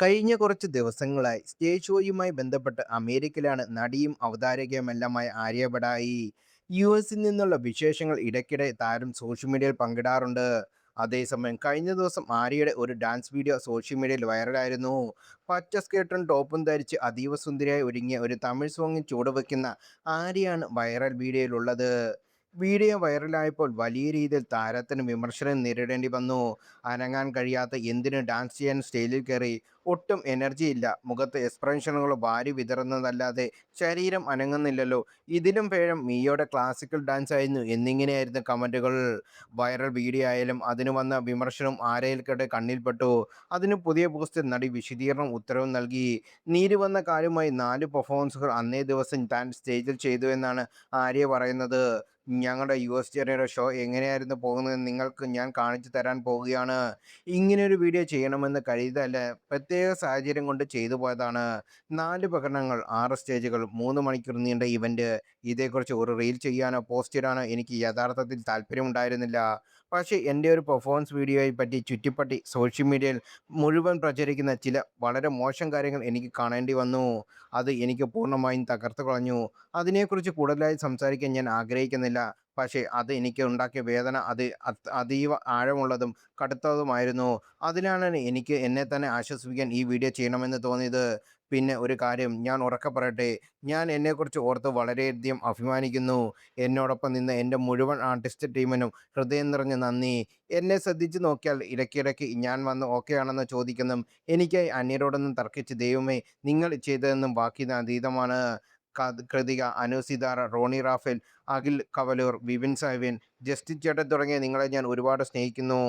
കഴിഞ്ഞ കുറച്ച് ദിവസങ്ങളായി സ്റ്റേജ് ഷോയുമായി ബന്ധപ്പെട്ട് അമേരിക്കയിലാണ് നടിയും അവതാരകയുമെല്ലാമായ ആര്യ ബഡായി. യുഎസിൽ നിന്നുള്ള വിശേഷങ്ങൾ ഇടയ്ക്കിടെ താരം സോഷ്യൽ മീഡിയയിൽ പങ്കിടാറുണ്ട്. അതേസമയം കഴിഞ്ഞ ദിവസം ആര്യയുടെ ഒരു ഡാൻസ് വീഡിയോ സോഷ്യൽ മീഡിയയിൽ വൈറലായിരുന്നു. പച്ച സ്കേർട്ടും ടോപ്പും ധരിച്ച് അതീവ സുന്ദരിയായി ഒരുങ്ങിയ ഒരു തമിഴ് സോങ്ങിൽ ചുവടുവെക്കുന്ന ആര്യയാണ് വൈറൽ വീഡിയോയിലുള്ളത്. വീഡിയോ വൈറലായപ്പോൾ വലിയ രീതിയിൽ താരത്തിന് വിമർശനം നേരിടേണ്ടി വന്നു. അനങ്ങാൻ കഴിയാത്ത എന്തിന് ഡാൻസ് ചെയ്യാൻ സ്റ്റേജിൽ കയറി, ഒട്ടും എനർജിയില്ല, മുഖത്ത് എക്സ്പ്രഷനുകൾ വാരി വിതറുന്നതല്ലാതെ ശരീരം അനങ്ങുന്നില്ലല്ലോ, ഇതിലും ഭേദം മിയോയുടെ ക്ലാസിക്കൽ ഡാൻസ് ആയിരുന്നു എന്നിങ്ങനെയായിരുന്നു കമൻറ്റുകൾ. വൈറൽ വീഡിയോ ആയാലും അതിന് വന്ന വിമർശനം ആരയിൽക്കടെ കണ്ണിൽപ്പെട്ടു. അതിന് പുതിയ പോസ്റ്റിൽ നടി വിശദീകരണം ഉത്തരവും നൽകി. നീര് വന്ന കാലുമായി 4 പെർഫോമൻസുകൾ അന്നേ ദിവസം താൻ സ്റ്റേജിൽ ചെയ്തു എന്നാണ് ആര്യ പറയുന്നത്. ഞങ്ങളുടെ യുഎസ് ജനയുടെ ഷോ എങ്ങനെയായിരുന്നു പോകുന്നതെന്ന് നിങ്ങൾക്ക് ഞാൻ കാണിച്ചു തരാൻ പോകുകയാണ്. ഇങ്ങനെയൊരു വീഡിയോ ചെയ്യണമെന്ന് കരുതിയതല്ല, പ്രത്യേക സാഹചര്യം കൊണ്ട് ചെയ്തു പോയതാണ്. 4 പ്രകടനങ്ങൾ, 6 സ്റ്റേജുകൾ, 3 മണിക്കൂർ നീണ്ട ഇവന്റ്. ഇതേക്കുറിച്ച് ഒരു റീൽ ചെയ്യാനോ പോസ്റ്റ് ഇടാനോ എനിക്ക് യഥാർത്ഥത്തിൽ താല്പര്യമുണ്ടായിരുന്നില്ല. പക്ഷേ എൻ്റെ ഒരു പെർഫോമൻസ് വീഡിയോയെ പറ്റി ചുറ്റിപ്പറ്റി സോഷ്യൽ മീഡിയയിൽ മുഴുവൻ പ്രചരിക്കുന്ന ചില വളരെ മോശം കാര്യങ്ങൾ എനിക്ക് കാണേണ്ടി വന്നു. അത് എനിക്ക് പൂർണ്ണമായും തകർത്ത് കളഞ്ഞു. അതിനെക്കുറിച്ച് കൂടുതലായി സംസാരിക്കാൻ ഞാൻ ആഗ്രഹിക്കുന്നില്ല. പക്ഷേ അത് എനിക്ക് ഉണ്ടാക്കിയ വേദന അതീവ ആഴമുള്ളതും കടുത്തതുമായിരുന്നു. അതിനാണ് എനിക്ക് എന്നെ തന്നെ ആശ്വസിപ്പിക്കാൻ ഈ വീഡിയോ ചെയ്യണമെന്ന് തോന്നിയത്. പിന്നെ ഒരു കാര്യം ഞാൻ ഉറക്കെ പറയട്ടെ, ഞാൻ എന്നെക്കുറിച്ച് ഓർത്ത് വളരെയധികം അഭിമാനിക്കുന്നു. എന്നോടൊപ്പം നിന്ന എൻ്റെ മുഴുവൻ ആർട്ടിസ്റ്റ് ടീമിനും ഹൃദയം നിറഞ്ഞ നന്ദി. എന്നെ ശ്രദ്ധിച്ചു നോക്കിയാൽ ഇടയ്ക്കിടയ്ക്ക് ഞാൻ വന്ന് ഓക്കെയാണെന്ന് ചോദിക്കുന്നും എനിക്കായി അന്യരോടൊന്നും തർക്കിച്ച് ദൈവമേ നിങ്ങൾ ചെയ്തതെന്നും വാക്കിന് അതീതമാണ്. കൃതിക, അനു സിതാര, റോണി റാഫേൽ, അഖിൽ കവലൂർ, വിപിൻ സാഹിബൻ, ജസ്റ്റിൻ ചേട്ടൻ തുടങ്ങിയ നിങ്ങളെ ഞാൻ ഒരുപാട് സ്നേഹിക്കുന്നു.